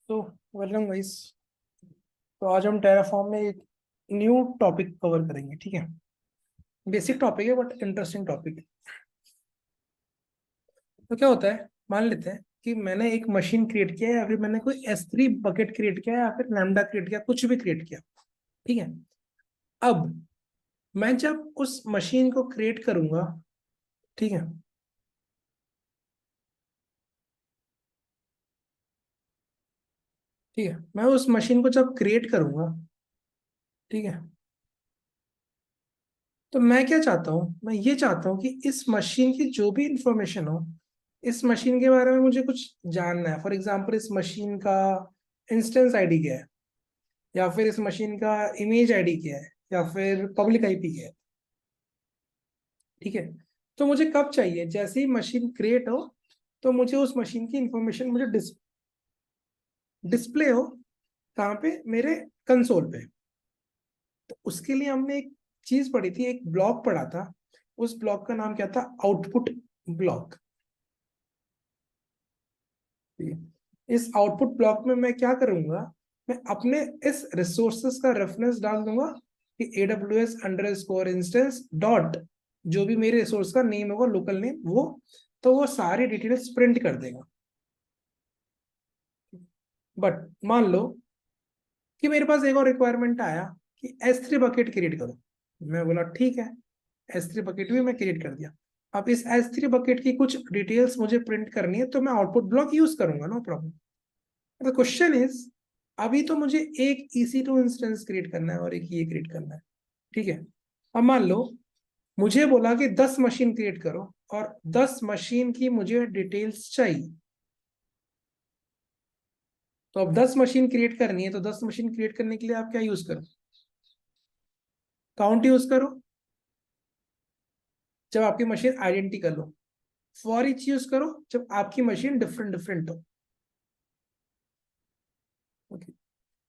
तो welcome guys. तो आज हम टेराफॉर्म में एक न्यू टॉपिक कवर करेंगे। ठीक है, बेसिक टॉपिक है बट इंटरेस्टिंग टॉपिक है। तो क्या होता है, मान लेते हैं कि मैंने एक मशीन क्रिएट किया है या फिर मैंने कोई S3 बकेट क्रिएट किया या फिर लैम्डा क्रिएट किया, कुछ भी क्रिएट किया। ठीक है, अब मैं जब उस मशीन को क्रिएट करूंगा, ठीक है, ठीक है, मैं उस मशीन को जब क्रिएट करूंगा, ठीक है, तो मैं क्या चाहता हूँ, मैं ये चाहता हूँ कि इस मशीन की जो भी इंफॉर्मेशन हो, इस मशीन के बारे में मुझे कुछ जानना है। फॉर एग्जांपल, इस मशीन का इंस्टेंस आईडी क्या है, या फिर इस मशीन का इमेज आईडी क्या है, या फिर पब्लिक आईपी क्या है। ठीक है, तो मुझे कब चाहिए, जैसे ही मशीन क्रिएट हो तो मुझे उस मशीन की इंफॉर्मेशन मुझे डिस्प्ले हो। कहाँ पे? मेरे कंसोल पे। तो उसके लिए हमने एक चीज पढ़ी थी, एक ब्लॉक पढ़ा था। उस ब्लॉक का नाम क्या था? Output block. इस आउटपुट ब्लॉक में मैं क्या करूंगा, मैं अपने इस रिसोर्सेस का रेफरेंस डाल दूंगा कि AWS_इंस्टेंस डॉट, जो भी मेरे रिसोर्स का नेम होगा, लोकल नेम, वो तो वो सारी डिटेल्स प्रिंट कर देगा। बट मान लो कि मेरे पास एक और रिक्वायरमेंट आया कि S3 बकेट क्रिएट करो। मैं बोला ठीक है, S3 बकेट भी मैं क्रिएट कर दिया। अब इस S3 बकेट की कुछ डिटेल्स मुझे प्रिंट करनी है, तो मैं आउटपुट ब्लॉक यूज करूंगा, no problem. The question is, अभी तो मुझे एक EC2 इंस्टेंस क्रिएट करना है और एक ये क्रिएट करना है। ठीक है, अब मान लो मुझे बोला कि 10 मशीन क्रिएट करो और 10 मशीन की मुझे डिटेल्स चाहिए। तो अब 10 मशीन क्रिएट करनी है, तो 10 मशीन क्रिएट करने के लिए आप क्या यूज करो? काउंट यूज करो, जब आपकी मशीन आइडेंटिकल हो। फॉर ईच यूज करो, जब आपकी मशीन डिफरेंट डिफरेंट हो। ओके,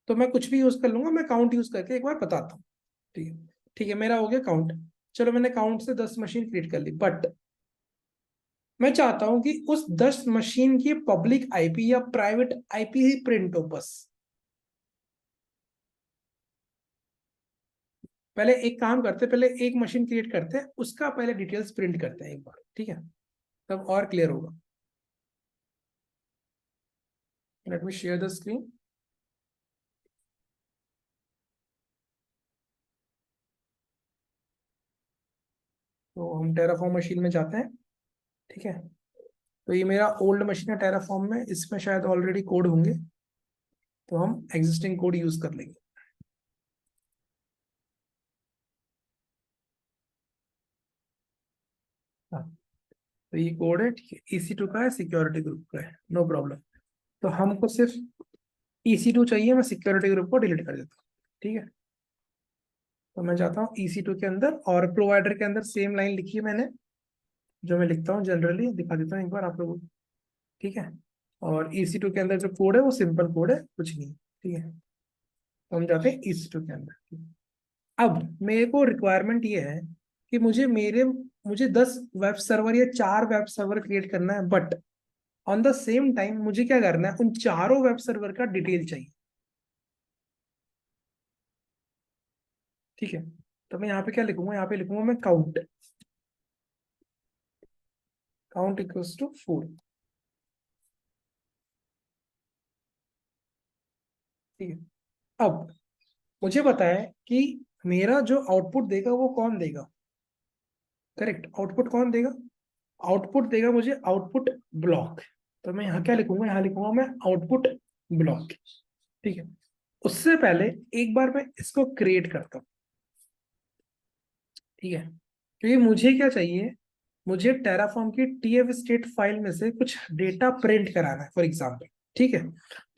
तो मैं कुछ भी यूज कर लूंगा, मैं काउंट यूज करके एक बार बताता हूँ। ठीक है, ठीक है, मेरा हो गया काउंट। चलो, मैंने काउंट से 10 मशीन क्रिएट कर ली, बट मैं चाहता हूं कि उस 10 मशीन की पब्लिक आईपी या प्राइवेट आईपी ही प्रिंट हो बस। पहले एक काम करते, पहले एक मशीन क्रिएट करते हैं, उसका पहले डिटेल्स प्रिंट करते हैं एक बार। ठीक है, तब और क्लियर होगा। Let me share the screen. तो हम टेराफॉर्म मशीन में जाते हैं। ठीक है, तो ये मेरा ओल्ड मशीन है टेराफॉर्म में, इसमें शायद ऑलरेडी कोड होंगे, तो हम एग्जिस्टिंग कोड यूज कर लेंगे। हाँ, तो ये कोड है, ठीक है, EC2 का है, सिक्योरिटी ग्रुप का है, नो प्रॉब्लम। तो हमको सिर्फ EC2 चाहिए, मैं सिक्योरिटी ग्रुप को डिलीट कर देता हूँ। ठीक है, तो मैं जाता हूँ EC2 के अंदर, और प्रोवाइडर के अंदर सेम लाइन लिखी है मैंने, जो मैं लिखता हूँ जनरली, दिखा देता हूँ एक बार आप लोगों को। ठीक है, और EC2 के अंदर जो कोड है वो सिंपल कोड है, कुछ नहीं। ठीक है, तो हम जाते हैं EC2 के अंदर। अब मेरे को रिक्वायरमेंट ये है कि मुझे 10 वेब सर्वर या 4 वेब सर्वर क्रिएट करना है, but on the same time मुझे क्या करना है, उन चारों वेब सर्वर का डिटेल चाहिए। ठीक है, तो मैं यहाँ पे क्या लिखूंगा, यहाँ पे लिखूंगा मैं काउंट, काउंट इक्वल्स टू 4। ठीक है, अब मुझे पता है कि मेरा जो आउटपुट देगा वो कौन देगा। करेक्ट, आउटपुट कौन देगा? आउटपुट देगा मुझे आउटपुट ब्लॉक। तो मैं यहाँ क्या लिखूंगा, यहाँ लिखूंगा मैं आउटपुट ब्लॉक। ठीक है, उससे पहले एक बार मैं इसको क्रिएट करता हूँ। ठीक है, क्योंकि मुझे क्या चाहिए, मुझे टेराफॉर्म की TF स्टेट फाइल में से कुछ डेटा प्रिंट कराना है, फॉर एग्जाम्पल। ठीक है,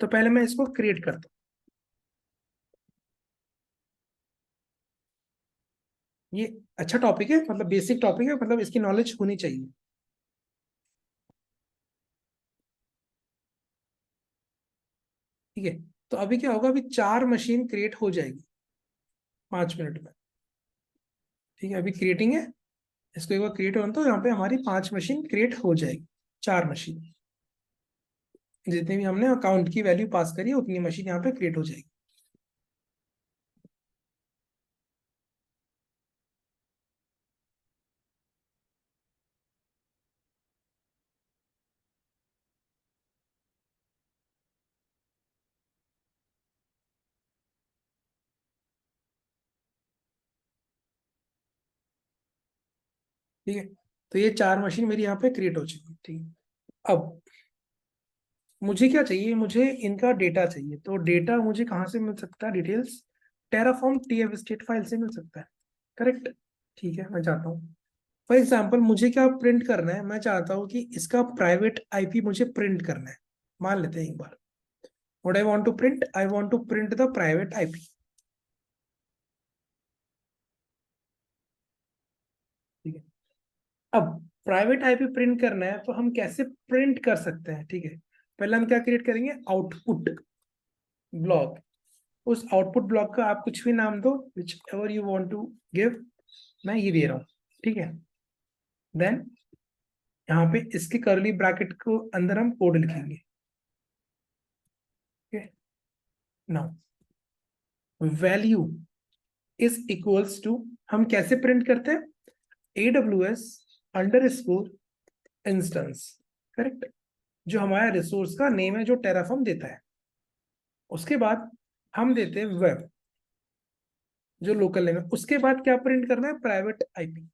तो पहले मैं इसको क्रिएट करता हूँ। ये अच्छा टॉपिक है, मतलब बेसिक टॉपिक है, मतलब इसकी नॉलेज होनी चाहिए। ठीक है, तो अभी क्या होगा, अभी 4 मशीन क्रिएट हो जाएगी 5 मिनट में। ठीक है, अभी क्रिएटिंग है, इसको एक बार क्रिएट होने तो यहाँ पे हमारी 5 मशीन क्रिएट हो जाएगी, 4 मशीन। जितनी भी हमने अकाउंट की वैल्यू पास करी है उतनी मशीन यहाँ पे क्रिएट हो जाएगी। ठीक है, तो ये 4 मशीन मेरी यहाँ पे क्रिएट हो चुकी है। ठीक है, अब मुझे क्या चाहिए, मुझे इनका डेटा चाहिए। तो डेटा मुझे कहाँ से मिल सकता है, details Terraform TF state file से मिल सकता है, करेक्ट। ठीक है, मैं चाहता हूँ फॉर एग्जाम्पल मुझे क्या प्रिंट करना है, मैं चाहता हूँ कि इसका प्राइवेट आईपी मुझे प्रिंट करना है। मान लेते हैं एक बार, what I want to print, I want to print the private IP. ठीक है, अब प्राइवेट आईपी प्रिंट करना है तो हम कैसे प्रिंट कर सकते हैं। ठीक है, पहले हम क्या क्रिएट करेंगे, आउटपुट ब्लॉक। उस आउटपुट ब्लॉक का आप कुछ भी नाम दो, whichever you want to give, मैं ये दे रहा हूँ। ठीक है, देन यहाँ पे इसके कर्ली ब्रैकेट को अंदर हम कोड लिखेंगे। Now value is equals to, हम कैसे प्रिंट करते हैं, AWS underscore instance, correct, जो हमारा रिसोर्स का नेम है जो टेराफॉर्म देता है। उसके बाद हम देते हैं वेब, जो लोकल नेम है। उसके बाद क्या प्रिंट करना है, प्राइवेट आईपी।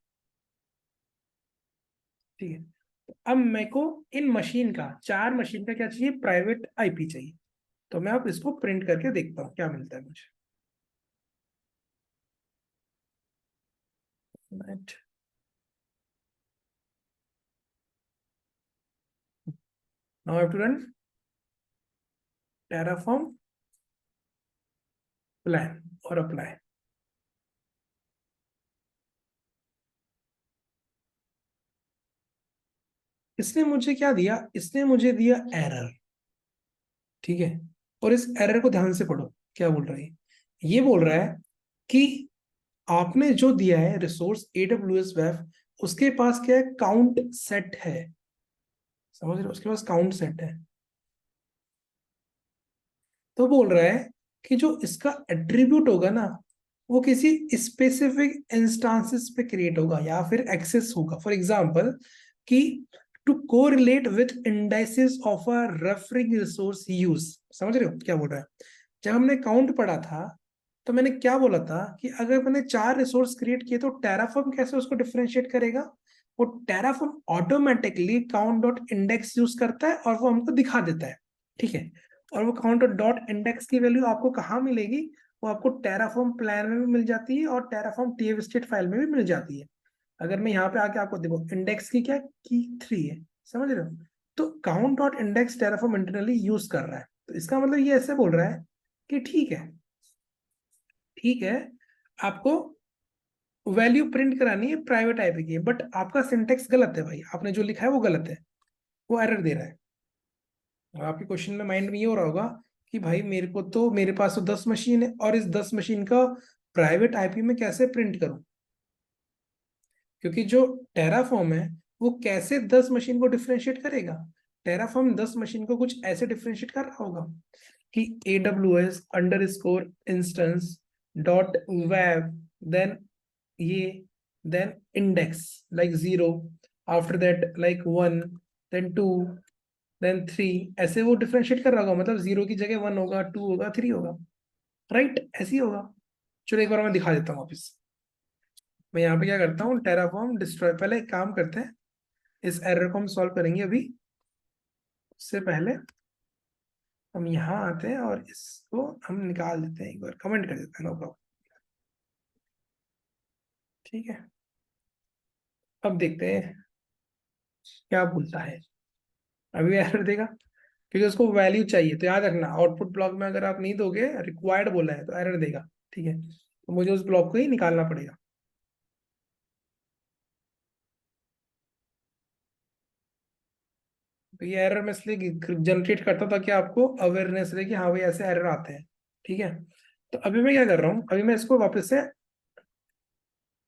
ठीक है, तो अब मेरे को इन मशीन का, 4 मशीन का क्या चाहिए, प्राइवेट आईपी चाहिए। तो मैं अब इसको प्रिंट करके देखता हूँ क्या मिलता है मुझे। Right. Now I have to run Terraform plan और apply। इसने मुझे क्या दिया, इसने मुझे दिया एरर। ठीक है, और इस एरर को ध्यान से पढ़ो, क्या बोल रहा है ये बोल रहा है कि आपने जो दिया है रिसोर्स AWS वेब, उसके पास क्या है, काउंट सेट है। समझ रहे हो, उसके पास काउंट सेट है। तो बोल रहा है कि जो इसका एट्रीब्यूट होगा ना, वो किसी स्पेसिफिक इंस्टांसेस पे क्रिएट होगा या फिर एक्सेस होगा। फॉर एग्जांपल कि to correlate with indices of a referring resource use. समझ रहे हो क्या बोल रहा है, जब हमने काउंट पढ़ा था तो मैंने क्या बोला था कि अगर मैंने 4 रिसोर्स क्रिएट किए तो टेराफॉर्म कैसे उसको डिफरेंशिएट करेगा, वो Terraform automatically count dot index use करता है और वो हमको दिखा देता है। ठीक है, और वो काउंट डॉट इंडेक्स की वैल्यू आपको कहाँ मिलेगी, वो आपको टेराफॉर्म प्लान में भी मिल जाती है और टेराफॉर्म टीएफ स्टेट फाइल में भी मिल जाती है। अगर मैं यहाँ पे आके आपको देखो, इंडेक्स की क्या की 3 है, समझ रहे हो। तो count dot index Terraform internally use कर रहा है। तो इसका मतलब ये ऐसे बोल रहा है कि ठीक है, ठीक है, आपको वैल्यू प्रिंट करानी है प्राइवेट आईपी की, बट आपका सिंटेक्स गलत है भाई, आपने जो लिखा है वो गलत है, वो एरर दे रहा है। अब आपके क्वेश्चन में माइंड में ये हो रहा होगा कि भाई मेरे पास तो 10 मशीन है और इस 10 मशीन का प्राइवेट आईपी में कैसे प्रिंट करूं, क्योंकि जो टेराफॉर्म है वो कैसे 10 मशीन को डिफरेंशिएट करेगा। टेराफॉर्म 10 मशीन को कुछ ऐसे डिफरेंशिएट कर रहा होगा कि AWS underscore instance dot web, then ये, then index like 0, after that like 1, then 2, then 3, ऐसे वो डिफरेंशिएट कर रहा होगा। मतलब 0 की जगह 1 होगा, 2 होगा, 3 होगा, राइट, ऐसे ही होगा। चलो एक बार मैं दिखा देता हूँ वापस। मैं यहाँ पे क्या करता हूँ, टेराफॉर्म डिस्ट्रॉय, पहले एक काम करते हैं, इस एरर को हम सॉल्व करेंगे अभी। उससे पहले हम यहाँ आते हैं और इसको हम निकाल देते हैं, एक बार कमेंट कर देते हैं, नो प्रॉब्लम। ठीक है, अब देखते हैं क्या बोलता है। अभी एरर देगा क्योंकि उसको वैल्यू चाहिए। तो याद रखना, आउटपुट ब्लॉक में अगर आप नहीं दोगे, रिक्वायर्ड बोला है तो एरर देगा। ठीक है, तो मुझे उस ब्लॉक को ही निकालना पड़ेगा। तो ये एरर मैं इसलिए जनरेट करता था कि आपको अवेयरनेस रहे कि हाँ भाई ऐसे एरर आते हैं। ठीक है, तो अभी मैं क्या कर रहा हूँ, अभी मैं इसको वापस से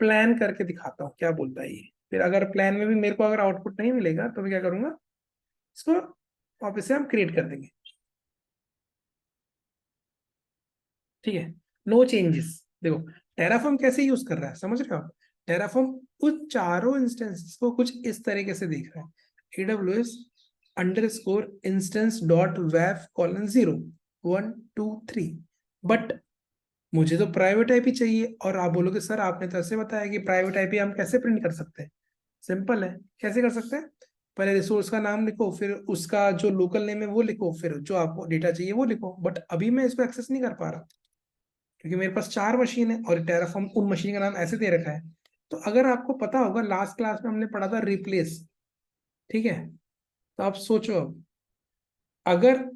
प्लान करके दिखाता हूँ क्या बोलता है ये। फिर अगर प्लान में भी मेरे को अगर आउटपुट नहीं मिलेगा तो मैं क्या करूंगा, इसको वापस से हम क्रिएट कर देंगे, ठीक है। No changes. देखो टेराफॉर्म कैसे यूज कर रहा है, समझ रहे हो आप? टेराफॉर्म उस चारों इंस्टेंसेस को कुछ इस तरीके से देख रहा है, AWS underscore instance dot web colon 0 1 2 3। But मुझे तो प्राइवेट आईपी चाहिए, और आप बोलोगे सर आपने तो ऐसे बताया कि प्राइवेट आईपी हम कैसे प्रिंट कर सकते हैं। सिंपल है, कैसे कर सकते हैं? पहले रिसोर्स का नाम लिखो, फिर उसका जो लोकल नेम है वो लिखो, फिर जो आपको डेटा चाहिए वो लिखो। बट अभी मैं इसको एक्सेस नहीं कर पा रहा, क्योंकि मेरे पास 4 मशीन है और टेराफॉर्म उन मशीन का नाम ऐसे दे रखा है। तो अगर आपको पता होगा लास्ट क्लास में हमने पढ़ा था रिप्लेस, ठीक है। तो आप सोचो अब, अगर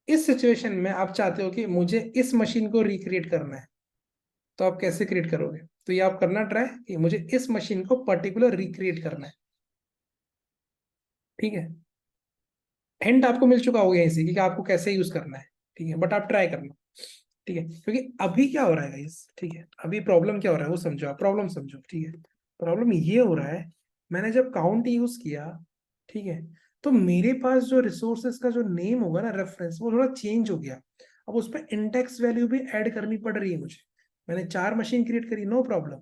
इस सिचुएशन में आप चाहते हो कि मुझे इस मशीन को रिक्रिएट करना है, तो आप कैसे क्रिएट करोगे? तो ये आप करना ट्राई कि मुझे इस मशीन को पर्टिकुलर रिक्रिएट करना है, ठीक है। हिंट आपको मिल चुका होगा यहीं से कि आपको कैसे यूज करना है, ठीक है। बट आप ट्राई करना, ठीक है। क्योंकि अभी क्या हो रहा है गाइस, ठीक है, अभी प्रॉब्लम क्या हो रहा है वो समझो, आप प्रॉब्लम समझो, ठीक है। प्रॉब्लम ये हो रहा है, मैंने जब काउंट यूज किया, ठीक है, तो मेरे पास जो रिसोर्सेस का जो नेम होगा ना, रेफरेंस, वो थोड़ा चेंज हो गया। अब उस पर इंडेक्स वैल्यू भी ऐड करनी पड़ रही है मुझे। मैंने 4 मशीन क्रिएट करी, नो प्रॉब्लम,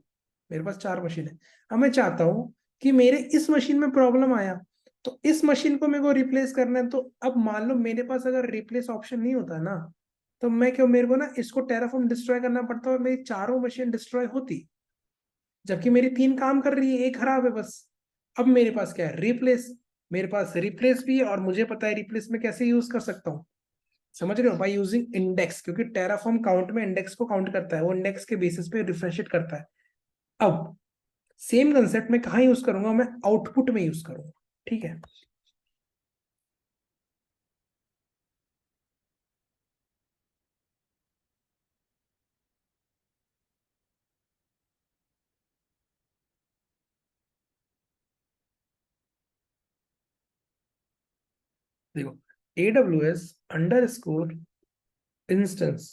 मेरे पास 4 मशीन है। अब मैं चाहता हूँ कि मेरे इस मशीन में प्रॉब्लम आया, तो इस मशीन को मेरे को रिप्लेस करना है। तो अब मान लो मेरे पास अगर रिप्लेस ऑप्शन नहीं होता ना, तो मैं क्यों, मेरे को ना इसको टेराफॉर्म डिस्ट्रॉय करना पड़ता है और मेरी 4 मशीन डिस्ट्रॉय होती, जबकि मेरी 3 काम कर रही है, एक खराब है बस। अब मेरे पास क्या है, रिप्लेस। मेरे पास रिप्लेस भी है, और मुझे पता है रिप्लेस में कैसे यूज कर सकता हूँ, समझ रहे हो? बाय यूजिंग इंडेक्स, क्योंकि टेराफॉर्म काउंट में इंडेक्स को काउंट करता है, वो इंडेक्स के बेसिस पे डिफरेंशिएट करता है। अब सेम कंसेप्ट में कहाँ यूज करूंगा, मैं आउटपुट में यूज करूंगा, ठीक है। देखो AWS underscore instance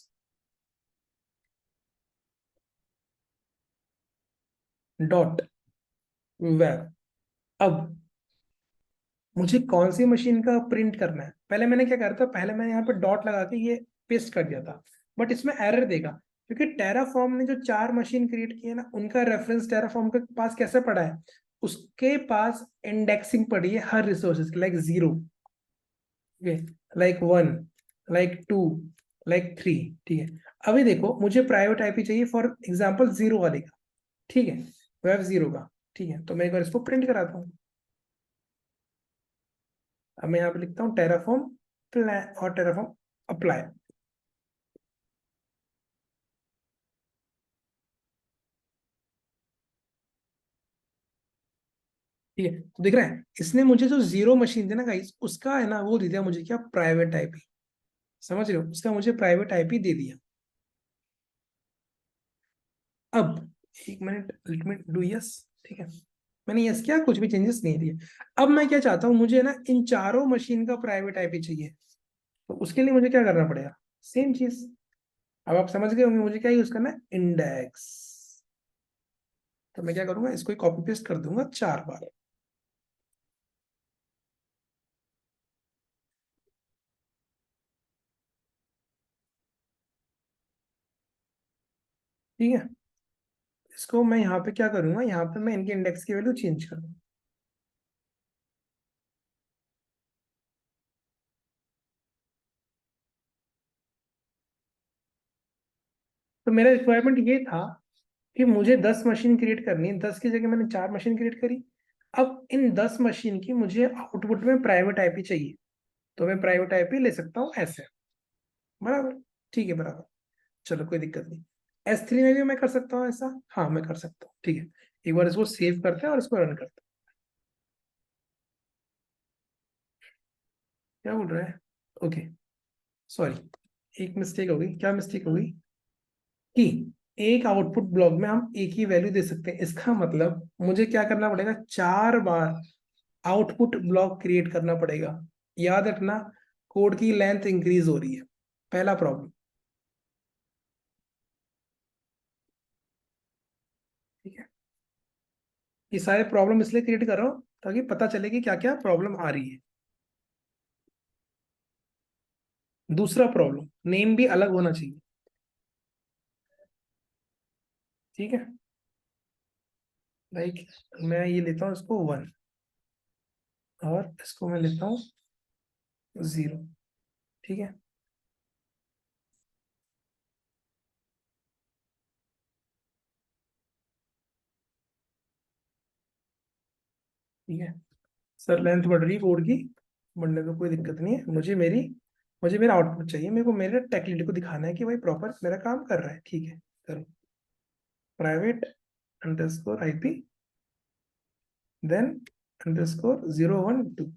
dot web. अब मुझे कौन सी मशीन का प्रिंट करना है, पहले मैंने क्या करा था, पहले मैंने यहाँ पे डॉट लगा के ये पेस्ट कर दिया था। बट इसमें एरर देगा, क्योंकि टेराफॉर्म ने जो 4 मशीन क्रिएट किए ना, उनका रेफरेंस टेराफॉर्म के पास कैसे पड़ा है, उसके पास इंडेक्सिंग पड़ी है हर resources, like 0, like 1, like 2, like 3, ठीक है। अभी देखो मुझे प्राइवेट आईपी चाहिए फॉर एग्जाम्पल 0 वाले का, ठीक है, वेब 0 का, ठीक है। तो मैं एक बार इसको प्रिंट कराता हूँ। अब मैं यहाँ पे लिखता हूँ टेराफॉर्म प्लान और टेराफॉर्म अप्लाई, ठीक है। तो दिख रहा है, इसने मुझे जो 0 मशीन थे ना गाइस, उसका है ना वो दे दिया मुझे, क्या, प्राइवेट आईपी। समझ रहे हो, उसका मुझे प्राइवेट आईपी दे दिया। अब एक minute, let me do yes, ठीक है। मैंने यस किया, कुछ भी चेंजेस नहीं दिए। अब मैं क्या चाहता हूँ, मुझे ना इन 4 मशीन का प्राइवेट आईपी चाहिए। तो उसके लिए मुझे क्या करना पड़ेगा, सेम चीज। अब आप समझ गए होंगे मुझे क्या यूज करना है, इंडेक्स। तो मैं क्या करूंगा, इसको कॉपी पेस्ट कर दूंगा 4 बार। ठीक है, इसको मैं यहाँ पे क्या करूंगा, यहाँ पे मैं इनके इंडेक्स की वैल्यू चेंज कर दूंगा। तो मेरा रिक्वायरमेंट ये था कि मुझे 10 मशीन क्रिएट करनी है, 10 की जगह मैंने 4 मशीन क्रिएट करी। अब इन 10 मशीन की मुझे आउटपुट में प्राइवेट आईपी चाहिए, तो मैं प्राइवेट आईपी ले सकता हूँ ऐसे, बराबर, ठीक है, बराबर। चलो कोई दिक्कत नहीं। S3 में भी मैं कर सकता हूँ ऐसा, हाँ मैं कर सकता हूँ, ठीक है। एक बार इसको सेव करते हैं और इसको रन करते हैं। क्या बोल रहा है, ओके, सॉरी, एक मिस्टेक हो गई। क्या मिस्टेक हो गई कि एक आउटपुट ब्लॉक में हम एक ही वैल्यू दे सकते हैं, इसका मतलब मुझे क्या करना पड़ेगा, 4 बार आउटपुट ब्लॉक क्रिएट करना पड़ेगा। याद रखना, कोड की लेंथ इंक्रीज हो रही है, पहला प्रॉब्लम, ठीक है। ये सारे प्रॉब्लम इसलिए क्रिएट कर रहा हूँ ताकि पता चले कि क्या क्या प्रॉब्लम आ रही है। दूसरा प्रॉब्लम, नेम भी अलग होना चाहिए। ठीक है, लाइक मैं ये लेता हूँ इसको 1 और इसको मैं लेता हूँ 0। ठीक है, ठीक है सर, लेंथ बढ़ रही है कोड की, बढ़ने में कोई दिक्कत नहीं है। मुझे मेरा आउटपुट चाहिए, मेरे को मेरे टेक लीड को दिखाना है कि भाई प्रॉपर मेरा काम कर रहा है। ठीक है sir, private underscore IP, then underscore 012।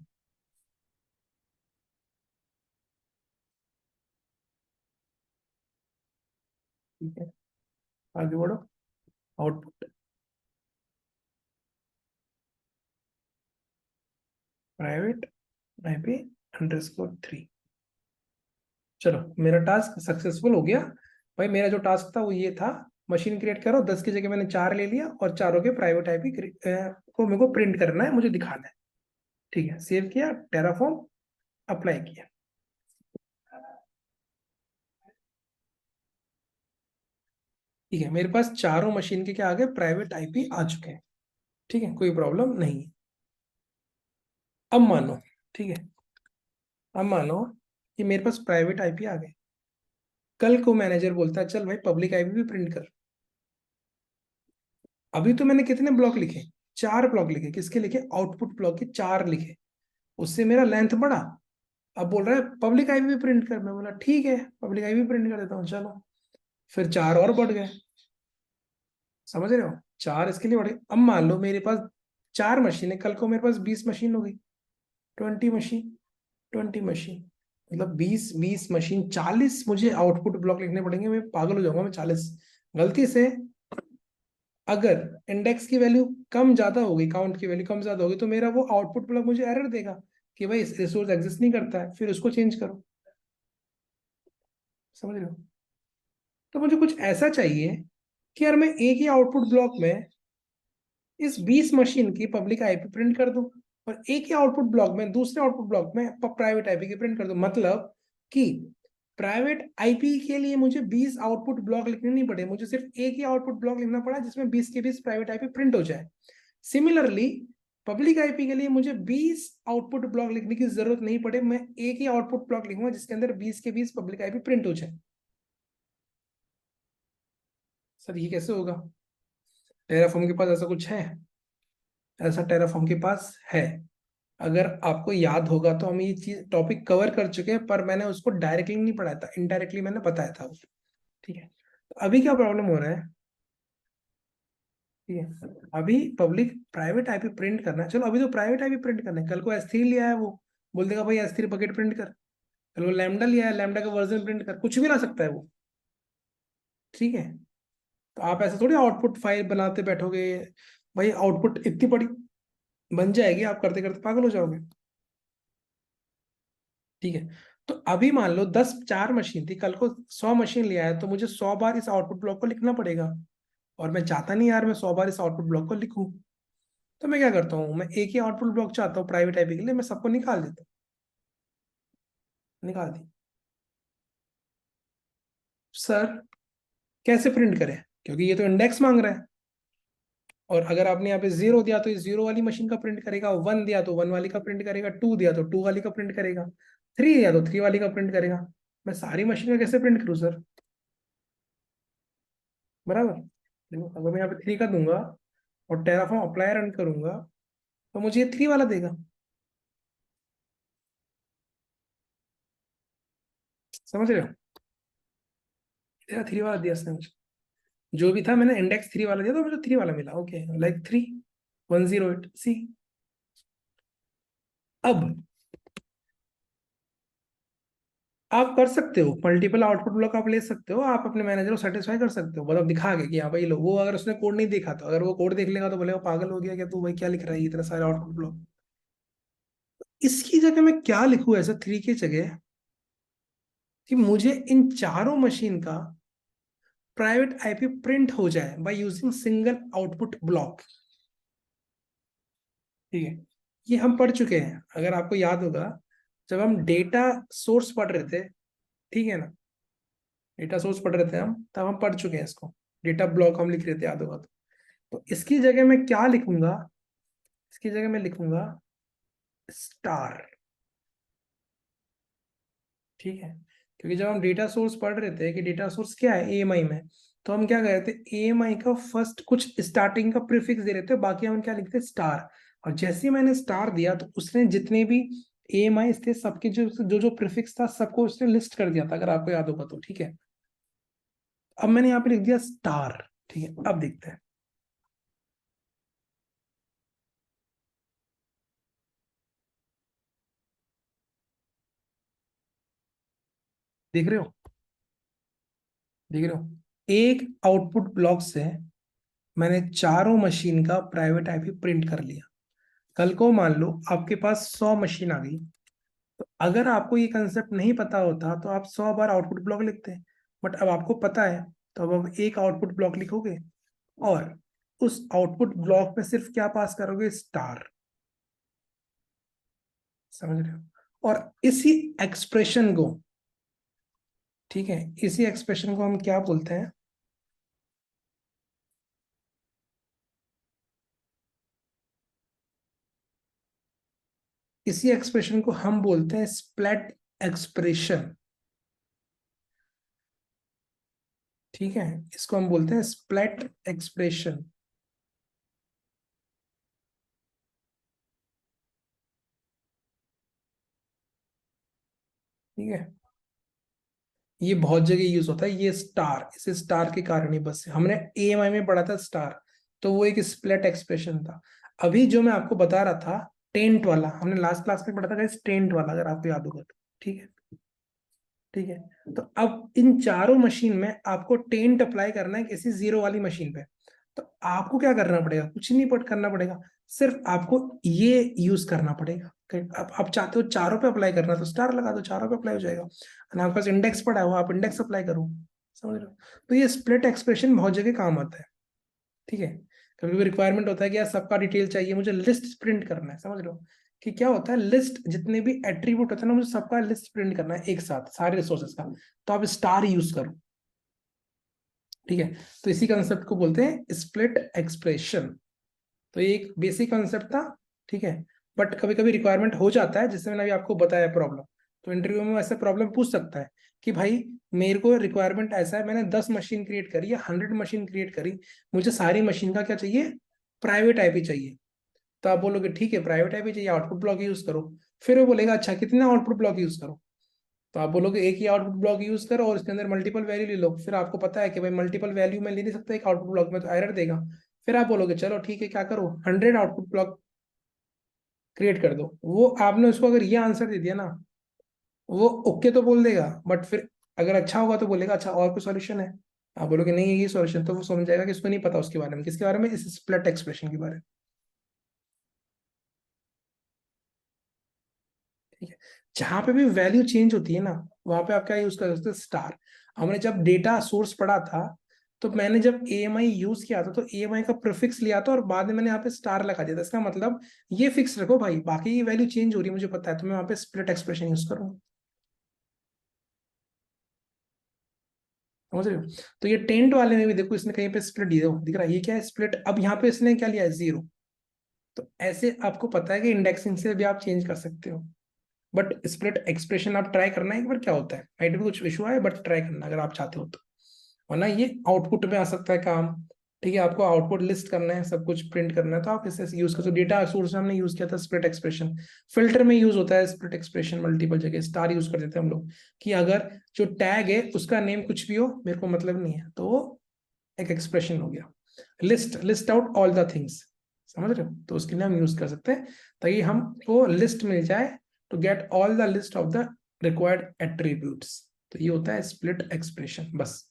ठीक है, आगे बढ़ो। Output private IP _3। चलो, मेरा टास्क सक्सेसफुल हो गया। भाई मेरा जो टास्क था वो ये था, मशीन क्रिएट करो, 10 की जगह मैंने 4 ले लिया और चारों के प्राइवेट IP को मेरे को प्रिंट करना है, मुझे दिखाना है। ठीक है, सेव किया, टेराफॉर्म अप्लाई किया। ठीक है, मेरे पास चारों मशीन के क्या आ गए, प्राइवेट IP आ चुके हैं। ठीक है, कोई प्रॉब्लम नहीं है। अब मानो, ठीक है, अब मानो कि मेरे पास प्राइवेट IP आ गए। कल को मैनेजर बोलता है चल भाई पब्लिक IP भी प्रिंट कर। अभी तो मैंने कितने ब्लॉक लिखे, 4 ब्लॉक लिखे। किसके लिखे, आउटपुट ब्लॉक के 4 लिखे। उससे मेरा लेंथ बढ़ा। अब बोल रहा है पब्लिक IP भी प्रिंट कर। मैं बोला ठीक है, पब्लिक IP भी प्रिंट कर देता हूँ, चलो। फिर 4 और बढ़ गए। समझ रहे हो, 4 इसके लिए बढ़ गए। अब मान लो मेरे पास 4 मशीन है, कल को मेरे पास 20 मशीन हो गई, 20 मशीन, 20 मशीन, मतलब 20 20 मशीन, 40 मुझे आउटपुट ब्लॉक लिखने पड़ेंगे। मैं पागल हो जाऊंगा मैं। 40 गलती से अगर इंडेक्स की वैल्यू कम ज्यादा हो गई, काउंट की वैल्यू कम ज्यादा होगी, तो मेरा वो आउटपुट ब्लॉक मुझे एरर देगा कि भाई रिसोर्स एग्जिस्ट नहीं करता है, फिर उसको चेंज करो। समझ रहे हो, तो मुझे कुछ ऐसा चाहिए कि यार मैं एक ही आउटपुट ब्लॉक में इस 20 मशीन की पब्लिक IP प्रिंट कर दूं, और एक ही आउटपुट ब्लॉक में दूसरे आउटपुट ब्लॉक में प्राइवेट IP की प्रिंट कर दूं। मतलब कि प्राइवेट IP के लिए मुझे 20 आउटपुट ब्लॉक लिखने नहीं पड़े, मुझे सिर्फ एक ही आउटपुट ब्लॉक लिखना पड़ा जिसमें 20 के 20 प्राइवेट IP प्रिंट हो जाए। सिमिलरली पब्लिक IP के लिए मुझे 20 आउटपुट ब्लॉक लिखने की जरूरत नहीं पड़े, मैं एक ही आउटपुट ब्लॉक लिखूंगा जिसके अंदर 20 के 20 पब्लिक IP प्रिंट हो जाए। सर ये कैसे होगा, टेराफॉर्म के पास ऐसा कुछ है? ऐसा टेराफॉर्म के पास है। अगर आपको याद होगा तो हम ये चीज टॉपिक कवर कर चुके हैं, पर मैंने उसको डायरेक्टली नहीं पढ़ाया था, इनडायरेक्टली मैंने बताया था वो। ठीक है, तो अभी क्या प्रॉब्लम हो रहा है, ठीक है, अभी पब्लिक प्राइवेट IP प्रिंट करना है। चलो अभी तो प्राइवेट IP प्रिंट करना है, कल को S3 लिया है, वो बोल देगा भाई S3 बकेट प्रिंट कर। कल को लैम्डा लिया है, लैम्डा का वर्जन प्रिंट कर, कुछ भी ला सकता है वो। ठीक है, तो आप ऐसे थोड़ी आउटपुट फाइल बनाते बैठोगे। भाई आउटपुट इतनी बड़ी बन जाएगी, आप करते करते पागल हो जाओगे। ठीक है, तो अभी मान लो 4 मशीन थी, कल को 100 मशीन लिया है, तो मुझे 100 बार इस आउटपुट ब्लॉक को लिखना पड़ेगा। और मैं चाहता नहीं यार मैं 100 बार इस आउटपुट ब्लॉक को लिखूं। तो मैं क्या करता हूँ, मैं एक ही आउटपुट ब्लॉक चाहता हूँ प्राइवेट IP के लिए, मैं सबको निकाल देता हूँ। निकाल दी। सर कैसे प्रिंट करें, क्योंकि ये तो इंडेक्स मांग रहा है। और अगर आपने यहाँ पे 0 दिया तो इस 0 वाली मशीन का प्रिंट करेगा, 1 दिया तो 1 वाली का प्रिंट करेगा, 2 दिया तो 2 वाली का प्रिंट करेगा, 3 दिया तो 3 वाली का प्रिंट करेगा। मैं सारी मशीन का कैसे प्रिंट करूँ सर? बराबर, देखो अगर मैं यहाँ पे 3 का दूंगा और टेराफॉर्म अप्लाई रन करूंगा, तो मुझे ये 3 वाला देगा। समझ रहे हो, तेरा 3 वाला दिया इसने मुझे। जो भी था मैंने इंडेक्स 3 वाला दिया तो मुझे 3 वाला मिला। Okay, like 3 108C। अब आप कर सकते हो मल्टीपल आउटपुट ब्लॉक, आप ले सकते हो, आप अपने मैनेजर को सेटिस्फाई कर सकते हो, मतलब दिखा के कि हाँ भाई लो। वो अगर उसने कोड नहीं देखा, तो अगर वो कोड देख लेगा तो बोलेगा पागल हो गया क्या तू, भाई क्या लिख रहा है इतने सारे आउटपुट ब्लॉक। इसकी जगह मैं क्या लिखूं ऐसा 3 की जगह, कि मुझे इन चारों मशीन का प्राइवेट IP प्रिंट हो जाए by using single output block. ठीक है, ये हम पढ़ चुके हैं, अगर आपको याद होगा, जब हम डेटा सोर्स पढ़ रहे थे, ठीक है ना, डेटा सोर्स पढ़ रहे थे हम, तब हम पढ़ चुके हैं इसको, डेटा ब्लॉक हम लिख रहे थे, याद होगा तो इसकी जगह मैं क्या लिखूंगा, इसकी जगह मैं लिखूंगा स्टार। ठीक है, क्योंकि जब हम डेटा सोर्स पढ़ रहे थे कि डेटा सोर्स क्या है एएमआई में, तो हम क्या कर रहे थे, एएमआई का फर्स्ट कुछ स्टार्टिंग का प्रीफिक्स दे रहे थे, बाकी हम क्या लिखते स्टार। और जैसे ही मैंने स्टार दिया तो उसने जितने भी एएमआई थे सबके जो जो जो प्रीफिक्स था सबको उसने लिस्ट कर दिया था, अगर आपको याद होगा तो। ठीक है, अब मैंने यहाँ पे लिख दिया स्टार। ठीक है, अब देखते हैं, देख रहे हो, देख रहे हो, एक आउटपुट ब्लॉक से मैंने चारों मशीन का प्राइवेट आईपी प्रिंट कर लिया। कल को मान लो आपके पास 100 मशीन आ गई, तो अगर आपको ये कंसेप्ट नहीं पता होता तो आप 100 बार आउटपुट ब्लॉक लिखते हैं, बट अब आपको पता है, तो अब आप एक आउटपुट ब्लॉक लिखोगे और उस आउटपुट ब्लॉक में सिर्फ क्या पास करोगे, स्टार। समझ रहे हो, और इसी एक्सप्रेशन को, ठीक है, इसी एक्सप्रेशन को हम क्या बोलते हैं, इसी एक्सप्रेशन को हम बोलते हैं स्प्लिट एक्सप्रेशन। ठीक है, इसको हम बोलते हैं स्प्लिट एक्सप्रेशन। ठीक है, ये बहुत जगह यूज होता है, ये स्टार, इसे स्टार के कारण ही बस हमने एएमआई में पढ़ा था स्टार, तो वो एक स्प्लिट एक्सप्रेशन था। अभी जो मैं आपको बता रहा था टेंट वाला, हमने लास्ट क्लास में पढ़ा था गाइस, टेंट वाला, अगर आपको याद होगा तो। ठीक है, ठीक है, तो अब इन चारों मशीन में आपको टेंट अप्लाई करना है किसी जीरो वाली मशीन पे, तो आपको क्या करना पड़ेगा, कुछ नहीं पट करना पड़ेगा, सिर्फ आपको ये यूज करना पड़ेगा। आप चाहते हो चारों पे अप्लाई करना तो स्टार लगा दो, चारों पे अप्लाई हो जाएगा। और आपके पास इंडेक्स पड़ा है, वो आप इंडेक्स अप्लाई करो। समझ रहे हो, तो ये स्प्लिट एक्सप्रेशन बहुत जगह काम आता है। ठीक है, कभी कभी रिक्वायरमेंट होता है कि यार सबका डिटेल चाहिए, मुझे लिस्ट प्रिंट करना है। समझ लो कि क्या होता है, लिस्ट जितने भी एट्रीब्यूट होते हैं ना, मुझे सबका लिस्ट प्रिंट करना है एक साथ सारे रिसोर्सेज का, तो आप स्टार यूज करो। ठीक है, तो इसी कंसेप्ट को बोलते हैं स्प्लिट एक्सप्रेशन। तो ये एक बेसिक कंसेप्ट था। ठीक है, बट कभी कभी रिक्वायरमेंट हो जाता है, जिससे मैंने अभी आपको बताया प्रॉब्लम, तो इंटरव्यू में ऐसा प्रॉब्लम पूछ सकता है कि भाई मेरे को रिक्वायरमेंट ऐसा है, मैंने 10 मशीन क्रिएट करी या 100 मशीन क्रिएट करी, मुझे सारी मशीन का क्या चाहिए, प्राइवेट आईपी चाहिए। तो आप बोलोगे ठीक है प्राइवेट आईपी चाहिए, आउटपुट ब्लॉक यूज करो। फिर वो बोलेगा अच्छा कितना आउटपुट ब्लॉक यूज करो, तो आप बोलोगे एक ही आउटपुट ब्लॉक यूज करो और इसके अंदर मल्टीपल वैल्यू ले लो। फिर आपको पता है कि भाई मल्टीपल वैल्यू में ले नहीं सकता एक आउटपुट ब्लॉक में, तो एरर देगा। फिर आप बोलोगे चलो ठीक है क्या करो, 100 आउटपुट ब्लॉक क्रिएट कर दो। वो आपने उसको अगर ये आंसर दे दिया ना, वो ओके तो बोल देगा, बट फिर अगर अच्छा होगा तो बोलेगा अच्छा और कोई सॉल्यूशन है। आप बोलोगे नहीं ये सॉल्यूशन, तो वो समझ जाएगा कि इसको नहीं पता उसके बारे में, किसके बारे में, इस स्प्लिट एक्सप्रेशन के बारे में। ठीक है, जहां पे भी वैल्यू चेंज होती है ना, वहां पे आप क्या यूज कर सकते हो, स्टार। हमने जब डेटा सोर्स पढ़ा था, तो मैंने जब एएमआई यूज किया था तो एएमआई का प्रीफिक्स लिया था और बाद में मैंने यहाँ पे स्टार लगा दिया था। इसका मतलब ये फिक्स रखो भाई, बाकी की वैल्यू चेंज हो रही है मुझे पता है, तो मैं वहां पे स्प्लिट एक्सप्रेशन यूज करूंगा। समझ रहे हो, तो ये टेंट वाले में भी देखो, इसने कहीं पे स्प्लिट दिख रहा है, ये क्या है स्प्लिट, अब यहाँ पे इसने क्या लिया है, जीरो। तो ऐसे आपको पता है कि इंडेक्सिंग से भी आप चेंज कर सकते हो, बट स्प्लिट एक्सप्रेशन आप ट्राई करना एक बार क्या होता है, आईडी में कुछ इशू आए बट ट्राई करना अगर आप चाहते हो तो, वरना ये आउटपुट में आ सकता है काम। ठीक है, आपको आउटपुट लिस्ट करना है, सब कुछ प्रिंट करना है, तो आप इसे यूज कर सकते हो। डेटा सोर्स में हमने यूज किया था स्प्लिट एक्सप्रेशन, फिल्टर में यूज होता है स्प्लिट एक्सप्रेशन मल्टीपल जगह, स्टार यूज कर देते हैं हम लोग, कि अगर जो टैग है उसका नेम कुछ भी हो मेरे को मतलब नहीं है, तो वो एक एक्सप्रेशन हो गया, list list out all the things. समझ रहे हो, तो उसके लिए हम यूज कर सकते हैं ताकि हमको लिस्ट मिल जाए, to get all the list of the required attributes. तो ये होता है स्प्लिट एक्सप्रेशन बस।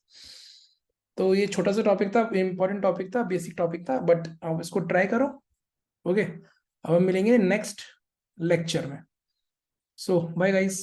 तो ये छोटा सा टॉपिक था, इंपॉर्टेंट टॉपिक था, बेसिक टॉपिक था, बट आप इसको ट्राई करो। ओके, अब हम मिलेंगे नेक्स्ट लेक्चर में। सो बाय गाइस।